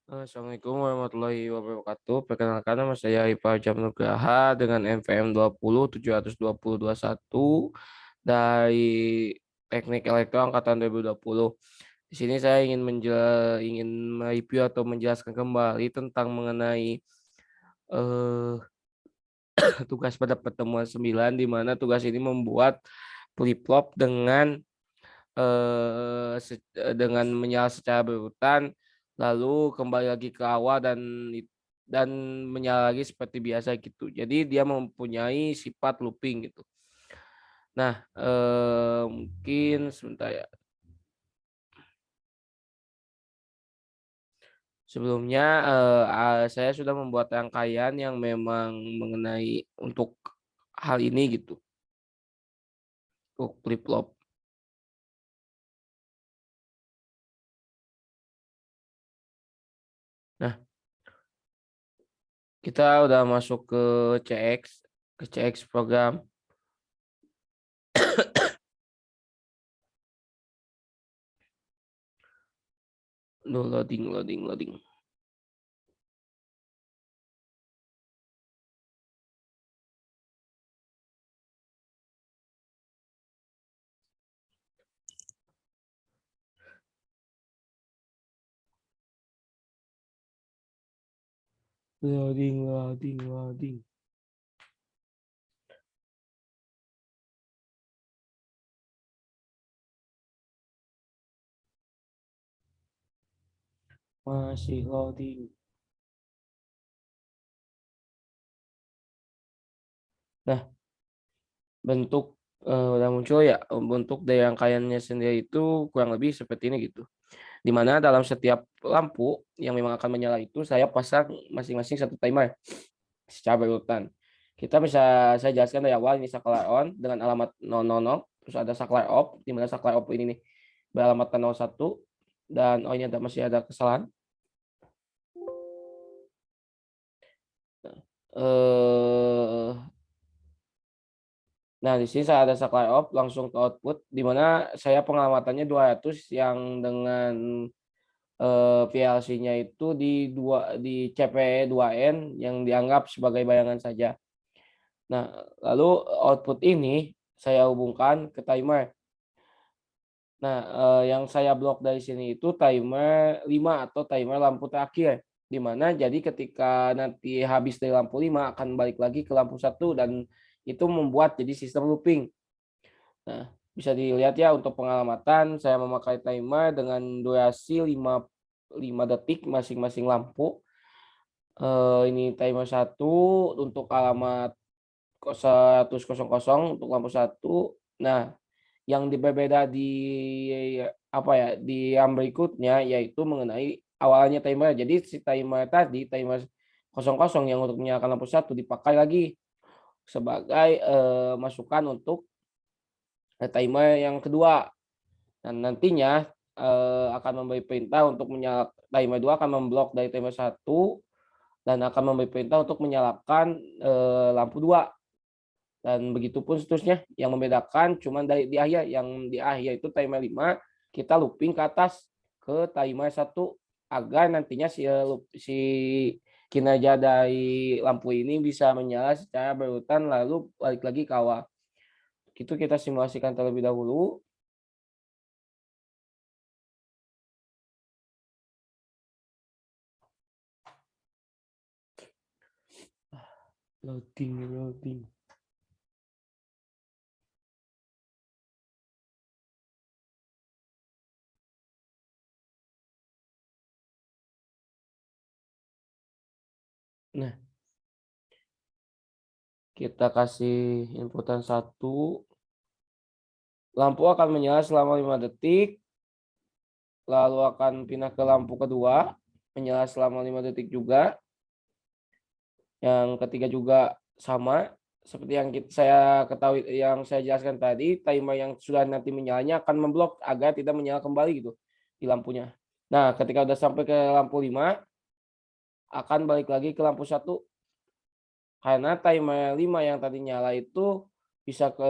Assalamualaikum warahmatullahi wabarakatuh. Perkenalkan nama saya Ipa Jam Nugraha dengan NPM 20 720 21 dari Teknik Elektro angkatan 2020. Di sini saya ingin mereview atau menjelaskan kembali tentang mengenai eh, tugas pada pertemuan 9 di mana tugas ini membuat flip-flop dengan menyala secara berurutan lalu kembali lagi ke awal dan menyala lagi seperti biasa gitu. Jadi dia mempunyai sifat looping gitu. Nah, mungkin sebentar ya. Sebelumnya saya sudah membuat rangkaian yang memang mengenai untuk hal ini gitu, untuk flip-flop. Nah, kita udah masuk ke CX program. Loading. Loading. Masih loading. Nah, bentuk udah muncul ya, bentuk dari rangkaiannya sendiri itu kurang lebih seperti ini gitu. Di mana dalam setiap lampu yang memang akan menyala itu saya pasang masing-masing satu timer secara berurutan. Kita bisa saya jelaskan dari awal ini saklar on dengan alamat 000, terus ada saklar off di mana saklar off ini nih beralamat 01 dan oh ini masih ada kesalahan. Eh Nah, di sini saya ada supply off langsung ke output di mana saya pengamatannya 200 yang dengan VLC-nya itu di CP2N yang dianggap sebagai bayangan saja. Nah, lalu output ini saya hubungkan ke timer. Nah, yang saya blok dari sini itu timer 5 atau timer lampu terakhir. Di mana jadi ketika nanti habis dari lampu 5 akan balik lagi ke lampu 1 dan itu membuat jadi sistem looping. Nah, bisa dilihat ya untuk pengalamatan saya memakai timer dengan durasi 5 detik masing-masing lampu. Ini timer satu untuk alamat 100 untuk lampu satu. Nah, yang berbeda di apa ya di yang berikutnya yaitu mengenai awalnya timer. Jadi si timer tadi timer 00 yang untuk menyalakan lampu satu dipakai lagi sebagai masukan untuk timer yang kedua. Dan nantinya akan memberi perintah untuk timer 2 akan memblok dari timer satu dan akan memberi perintah untuk menyalakan lampu 2 dan begitupun seterusnya. Yang membedakan cuman di akhir itu timer 5 kita looping ke atas ke timer satu agar nantinya si kinerja dari lampu ini bisa menyala secara berurutan lalu balik lagi ke awal. Itu kita simulasikan terlebih dahulu. Loading. Nah, kita kasih inputan satu, lampu akan menyala selama 5 detik, lalu akan pindah ke lampu kedua, menyala selama 5 detik juga. Yang ketiga juga sama, seperti yang saya jelaskan tadi, timer yang sudah nanti menyalanya akan memblok agar tidak menyala kembali gitu di lampunya. Nah, ketika udah sampai ke lampu 5, akan balik lagi ke lampu satu karena timer 5 yang tadi nyala itu bisa ke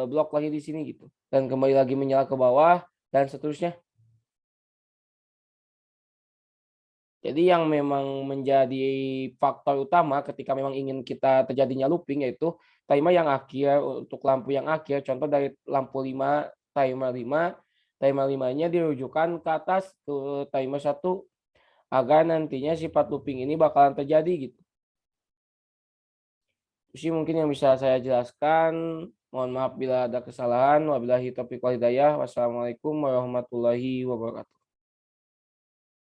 blok lagi di sini gitu dan kembali lagi menyala ke bawah dan seterusnya. Jadi yang memang menjadi faktor utama ketika memang ingin kita terjadinya looping yaitu timer yang akhir, untuk lampu yang akhir contoh dari lampu 5, timer 5-nya dirujukan ke atas ke timer 1 agar nantinya sifat looping ini bakalan terjadi gitu. Itu sih mungkin yang bisa saya jelaskan. Mohon maaf bila ada kesalahan. Wabillahi taufiq wal hidayah. Wassalamualaikum warahmatullahi wabarakatuh.